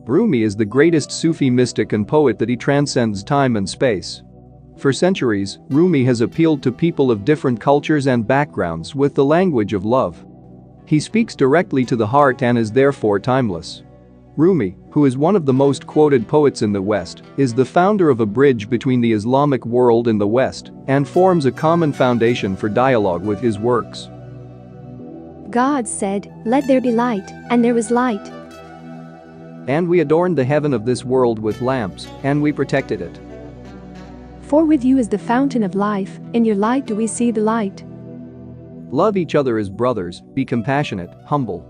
Rumi is the greatest Sufi mystic and poet that he transcends time and space. For centuries, Rumi has appealed to people of different cultures and backgrounds with the language of love. He speaks directly to the heart and is therefore timeless. Rumi, who is one of the most quoted poets in the West, is the founder of a bridge between the Islamic world and the West and forms a common foundation for dialogue with his works. God said, "Let there be light," and there was light. And we adorned the heaven of this world with lamps, and we protected it. For with you is the fountain of life, in your light do we see the light. Love each other as brothers, be compassionate, humble.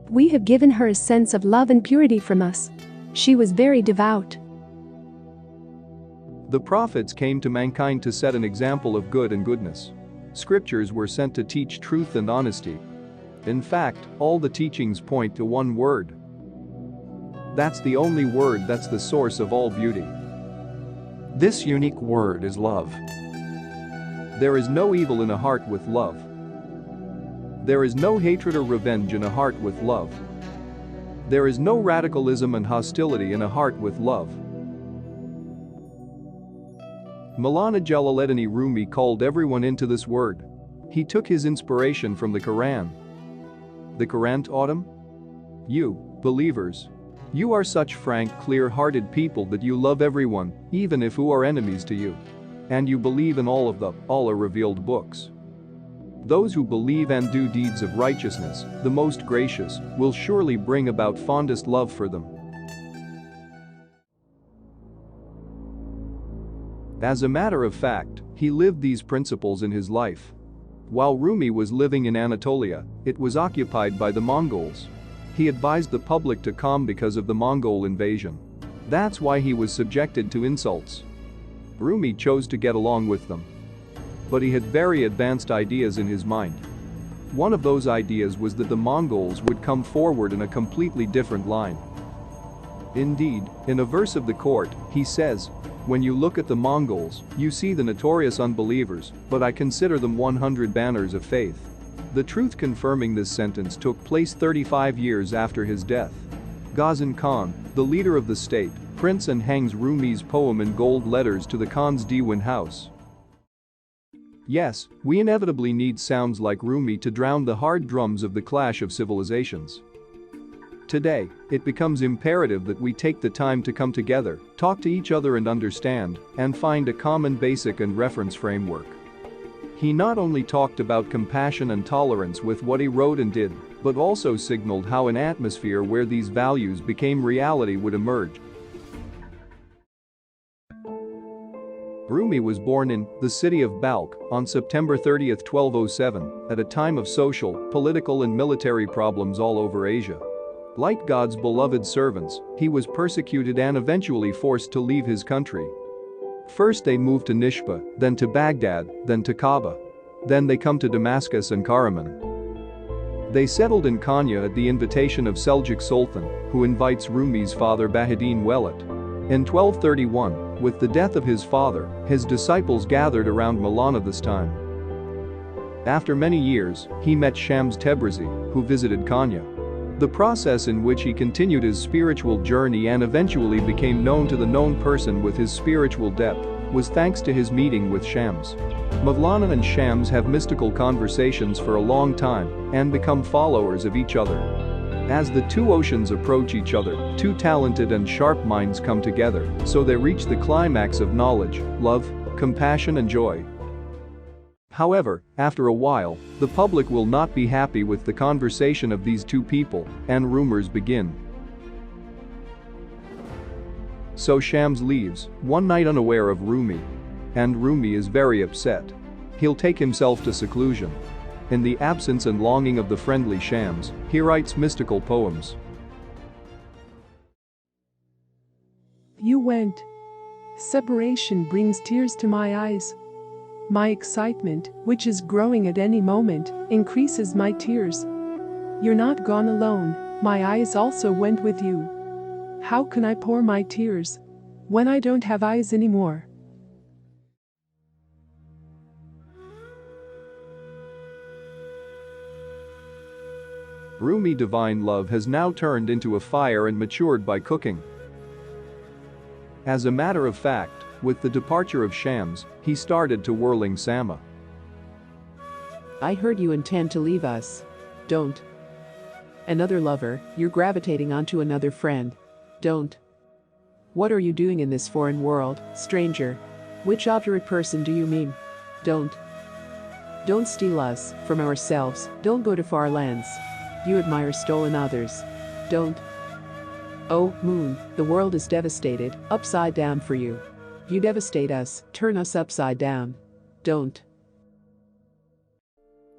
We have given her a sense of love and purity from us. She was very devout. The prophets came to mankind to set an example of good and goodness. Scriptures were sent to teach truth and honesty. In fact, all the teachings point to one word. That's the only word that's the source of all beauty. This unique word is love. There is no evil in a heart with love. There is no hatred or revenge in a heart with love. There is no radicalism and hostility in a heart with love. Maulana Jalaleddin Rumi called everyone into this word. He took his inspiration from the Quran. The Quran taught him? You, believers, you are such frank, clear-hearted people that you love everyone, even if who are enemies to you. And you believe in all of the Allah-revealed books. Those who believe and do deeds of righteousness, the most gracious, will surely bring about fondest love for them. As a matter of fact, he lived these principles in his life. While Rumi was living in Anatolia, it was occupied by the Mongols. He advised the public to calm because of the Mongol invasion. That's why he was subjected to insults. Rumi chose to get along with them. But he had very advanced ideas in his mind. One of those ideas was that the Mongols would come forward in a completely different line. Indeed, in a verse of the court, he says, "When you look at the Mongols, you see the notorious unbelievers, but I consider them 100 banners of faith." The truth confirming this sentence took place 35 years after his death. Ghazan Khan, the leader of the state, prints and hangs Rumi's poem in gold letters to the Khan's Diwan house. Yes, we inevitably need sounds like Rumi to drown the hard drums of the clash of civilizations. Today, it becomes imperative that we take the time to come together, talk to each other and understand, and find a common basic and reference framework. He not only talked about compassion and tolerance with what he wrote and did, but also signaled how an atmosphere where these values became reality would emerge. Rumi was born in the city of Balkh on September 30, 1207, at a time of social, political and military problems all over Asia. Like God's beloved servants, he was persecuted and eventually forced to leave his country. First they moved to Nishba, then to Baghdad, then to Kaaba. Then they come to Damascus and Karaman. They settled in Konya at the invitation of Seljuk Sultan, who invites Rumi's father Bahadin Wellet. In 1231, with the death of his father, his disciples gathered around Maulana this time. After many years, he met Shams Tabrizi, who visited Konya. The process in which he continued his spiritual journey and eventually became known to the known person with his spiritual depth was thanks to his meeting with Shams. Maulana and Shams have mystical conversations for a long time and become followers of each other. As the two oceans approach each other, two talented and sharp minds come together, so they reach the climax of knowledge, love, compassion and joy. However, after a while, the public will not be happy with the conversation of these two people, and rumors begin. So Shams leaves, one night unaware of Rumi. And Rumi is very upset. He'll take himself to seclusion. In the absence and longing of the friendly Shams, he writes mystical poems. You went. Separation brings tears to my eyes. My excitement, which is growing at any moment, increases my tears. You're not gone alone, my eyes also went with you. How can I pour my tears when I don't have eyes anymore? Rumi divine love has now turned into a fire and matured by cooking. As a matter of fact, with the departure of Shams, he started to whirling Sama. I heard you intend to leave us. Don't. Another lover, you're gravitating onto another friend. Don't. What are you doing in this foreign world, stranger? Which obdurate person do you mean? Don't. Don't steal us from ourselves, don't go to far lands. You admire stolen others. Don't. Oh, moon, the world is devastated, upside down for you. You devastate us, turn us upside down. Don't.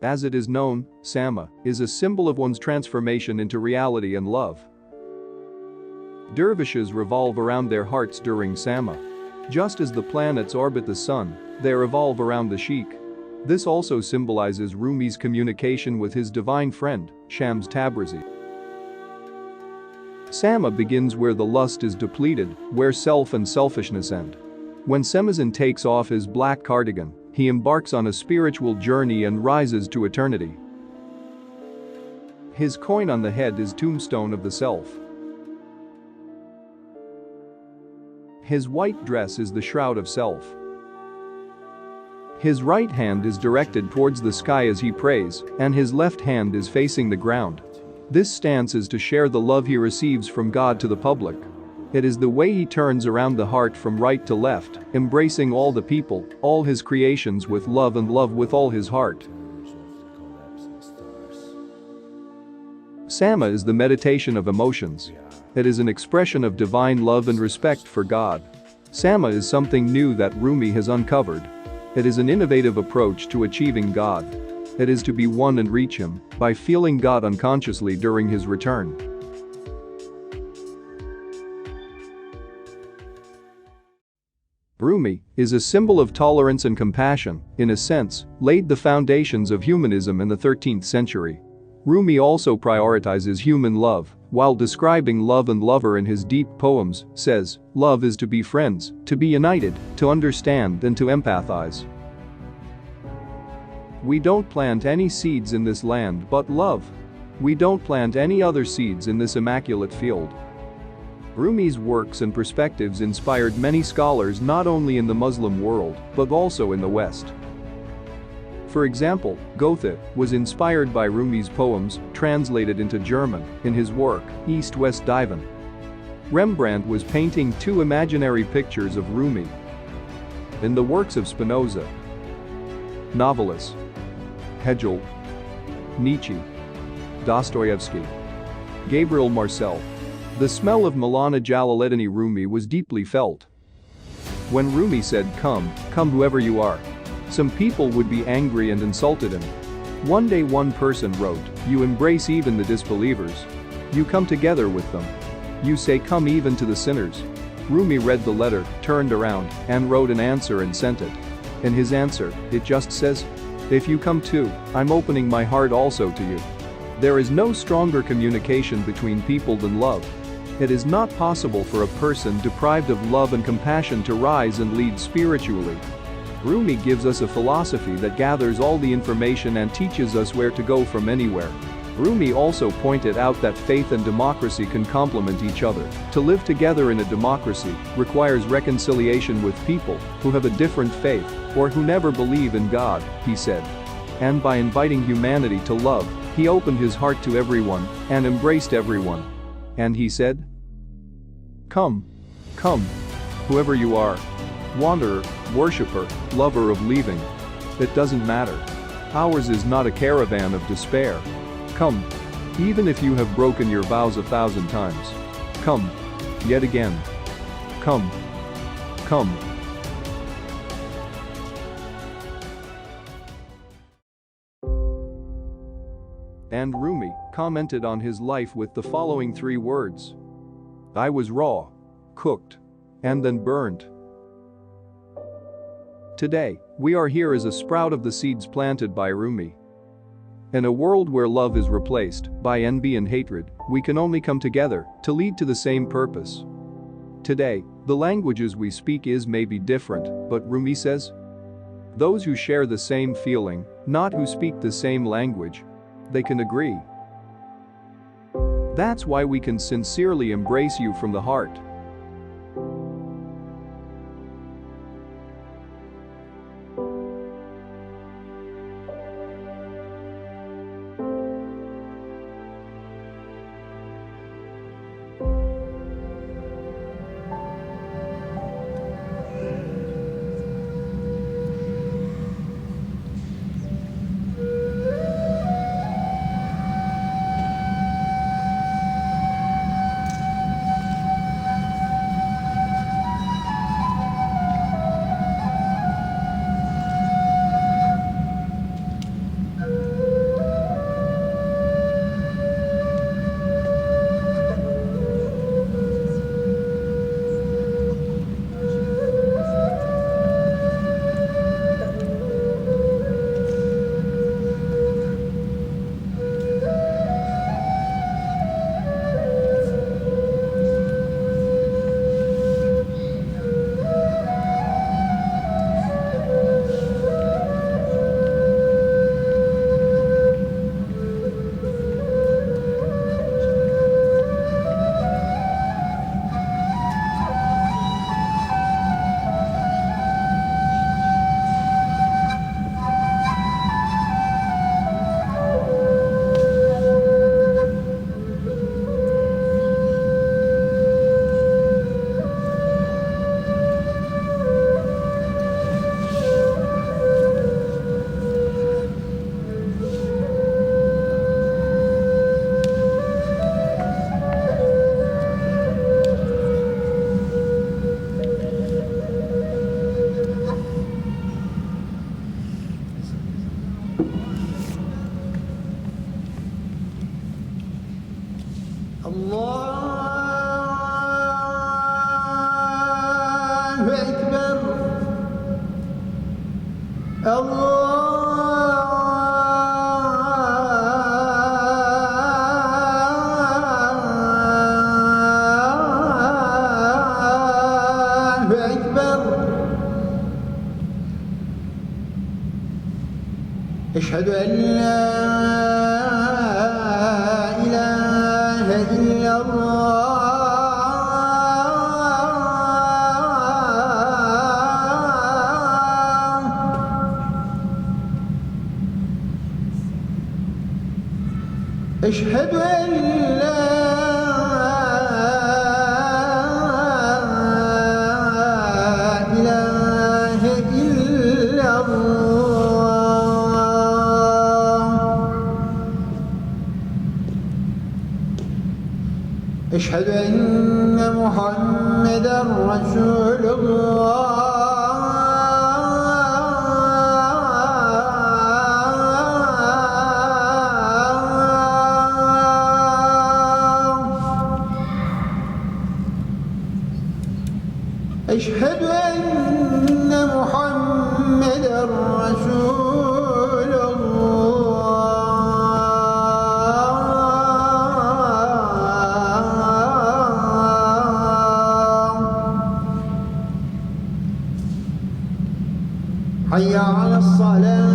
As it is known, Sama is a symbol of one's transformation into reality and love. Dervishes revolve around their hearts during Sama. Just as the planets orbit the sun, they revolve around the sheikh. This also symbolizes Rumi's communication with his divine friend, Shams Tabrizi. Sama begins where the lust is depleted, where self and selfishness end. When Samazin takes off his black cardigan, he embarks on a spiritual journey and rises to eternity. His coin on the head is tombstone of the self. His white dress is the shroud of self. His right hand is directed towards the sky as he prays, and his left hand is facing the ground. This stance is to share the love he receives from God to the public. It is the way he turns around the heart from right to left, embracing all the people, all his creations with love and love with all his heart. Sama is the meditation of emotions. It is an expression of divine love and respect for God. Sama is something new that Rumi has uncovered. It is an innovative approach to achieving God. It is to be one and reach Him by feeling God unconsciously during His return. Rumi is a symbol of tolerance and compassion, in a sense, laid the foundations of humanism in the 13th century. Rumi also prioritizes human love, while describing love and lover in his deep poems, says, love is to be friends, to be united, to understand and to empathize. We don't plant any seeds in this land but love. We don't plant any other seeds in this immaculate field. Rumi's works and perspectives inspired many scholars not only in the Muslim world, but also in the West. For example, Goethe was inspired by Rumi's poems, translated into German, in his work, East-West Divan. Rembrandt was painting two imaginary pictures of Rumi. In the works of Spinoza, novelists, Hegel, Nietzsche, Dostoevsky, Gabriel Marcel, the smell of Maulana Jalaluddin Rumi was deeply felt. When Rumi said, come whoever you are, some people would be angry and insulted him. One day one person wrote, you embrace even the disbelievers. You come together with them. You say come even to the sinners. Rumi read the letter, turned around, and wrote an answer and sent it. In his answer, it just says, if you come too, I'm opening my heart also to you. There is no stronger communication between people than love. It is not possible for a person deprived of love and compassion to rise and lead spiritually. Rumi gives us a philosophy that gathers all the information and teaches us where to go from anywhere. Rumi also pointed out that faith and democracy can complement each other. To live together in a democracy requires reconciliation with people who have a different faith or who never believe in God, he said. And by inviting humanity to love, he opened his heart to everyone and embraced everyone. And he said, come, whoever you are, wanderer, worshipper, lover of leaving. It doesn't matter. Ours is not a caravan of despair. Come, even if you have broken your vows 1,000 times. Come, yet again. Come. And Rumi commented on his life with the following 3 words. I was raw, cooked, and then burned. Today, we are here as a sprout of the seeds planted by Rumi. In a world where love is replaced by envy and hatred, we can only come together to lead to the same purpose. Today, the languages we speak may be different, but Rumi says, those who share the same feeling, not who speak the same language, they can agree. That's why we can sincerely embrace you from the heart. Allahu Ekber. Allahu Ekber. Eşhedü en la ilahe illallah. Eşhedü en la ilahe illallah. Eşhedü enne Muhammeden Resulullah. Eşhedü enne Muhammeden Resulullah. Hayya alel felah.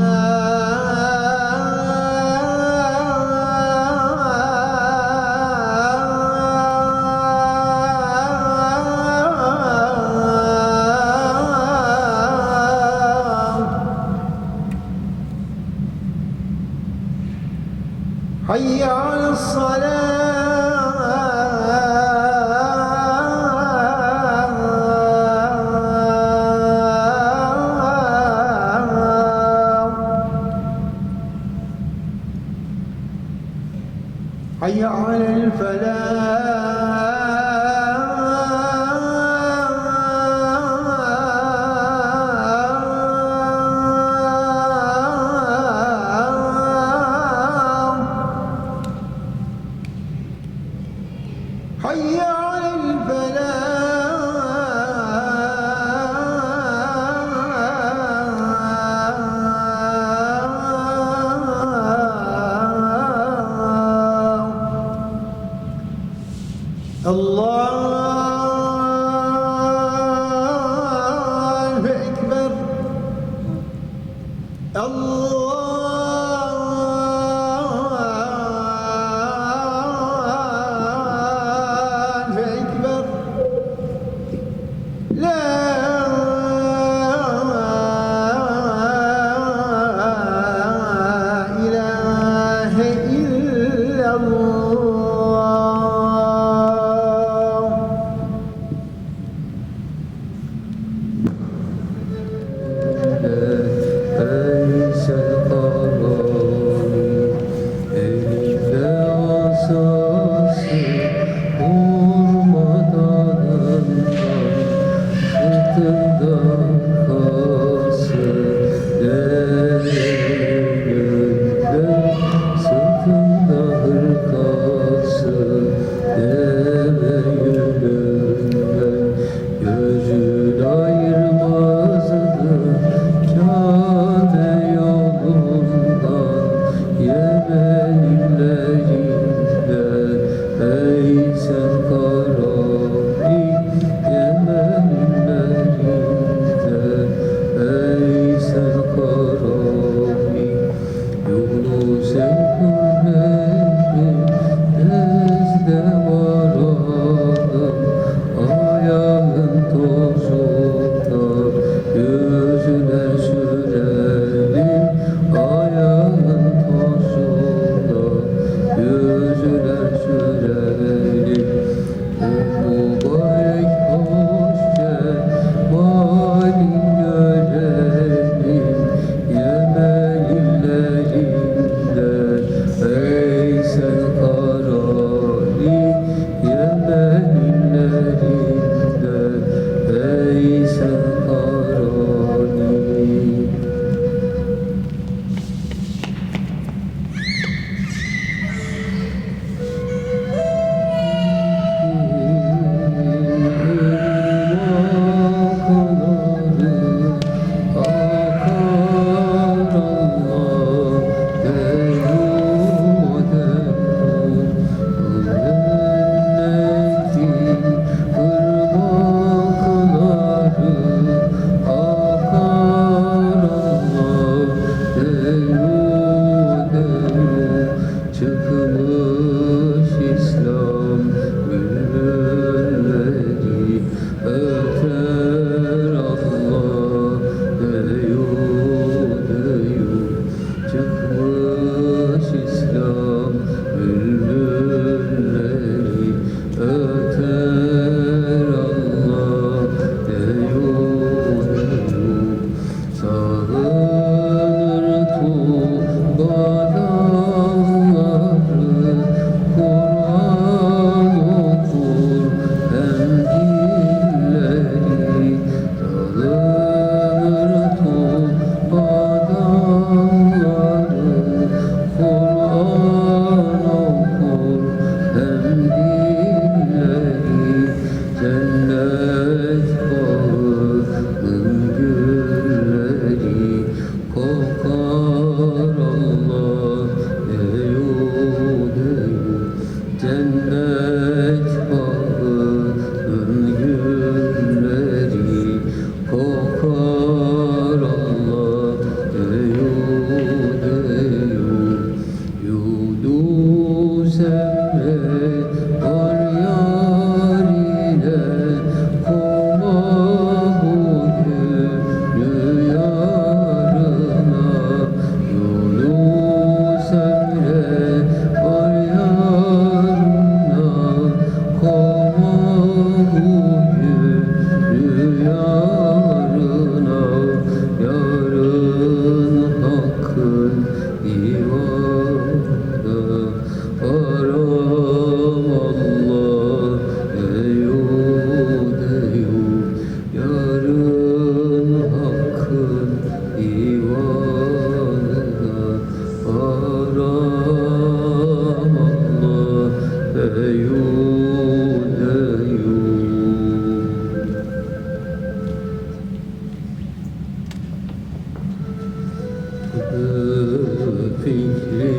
fikriyle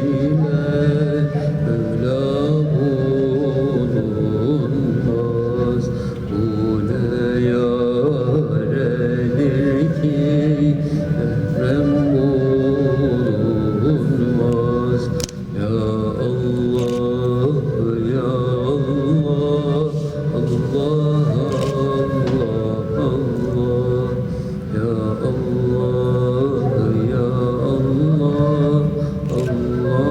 Mevla bulunmaz. Bu ne yaredir ki Ekrem bulunmaz. Ya Allah, Ya Allah, Allah, Allah, Allah. Ya Allah, Ya Allah, Allah,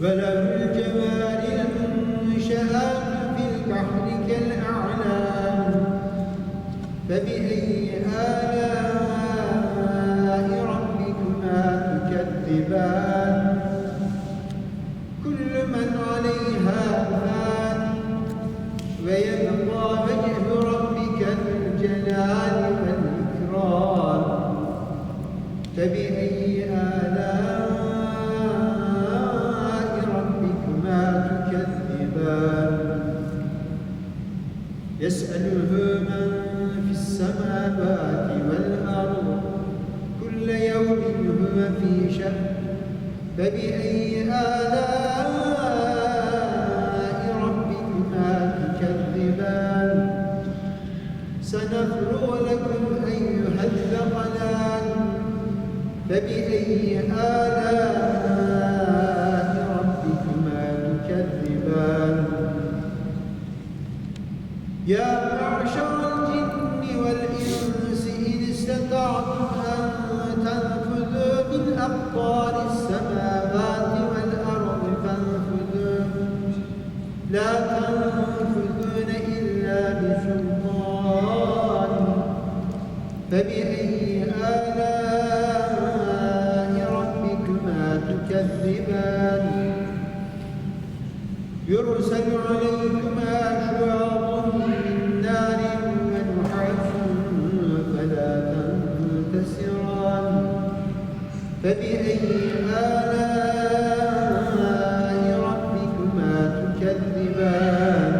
وله الجوار المنشآت في البحر كالأعلام فبأي آلاء ربكما تكذبان كل من عليها فان ويبقى وجه ربك ذو الجلال والإكرام فبأي آلاء ربكما تكذبان يسأله من في السماوات والأرض كل يوم هو في شأن فبأي آلاء ربكما تكذبان سنفرغ لكم أيها الثقلان فبأي آلاء ربكما تكذبان يا معشر الجن والإنس إن استطعتم أن تنفذوا من أقطار السماوات والأرض فانفذوا لا تنفذون إلا بسلطان فبأي آلاء ربكما تكذبان يرسل عليكما شواظ من نار ونحاس فلا تنتصران فبأي آلاء ربكما تكذبان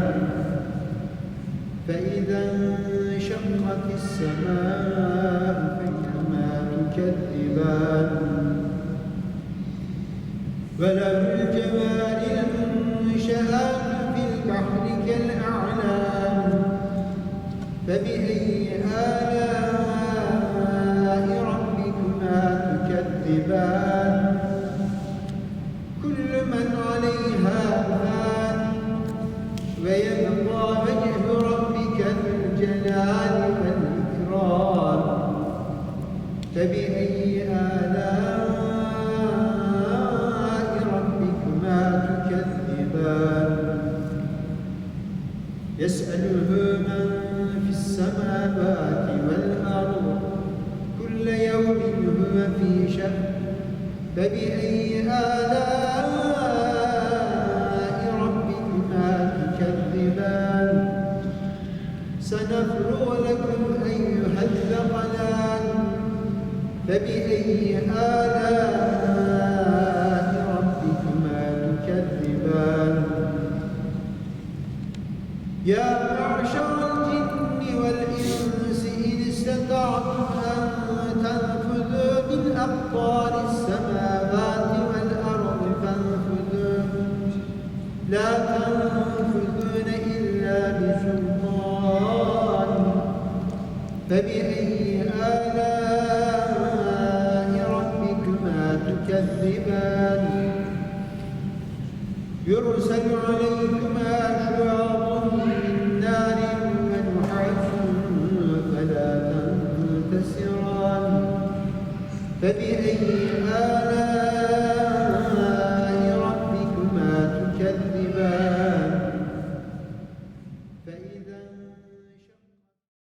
فإذا انشقت السماء فكما تكذبان وله الجوار المنشآت في البحر كالأعلام فبأي آلاء ربكما تكذبان كل من عليها فان ويبقى وجه ربك ذو الجلال والإكرام فبأي آلاء ربكما تكذبان يسأله من في السماوات والأرض كل يوم هو في شأن فبأي آلاء ربكما تكذبان سنفرغ لكم أيها الثقلان فبأي آلاء ربكما تكذبان يا معشر الجن والإنس إن استطعتم أن تنفذوا من أقطار السماوات والأرض فانفذوا لا تنفذون إلا بسلطان فبأي آلاء ربكما تكذبان يرسل عليكما شواظ من نار ونحاس فلا تنتصران فبأي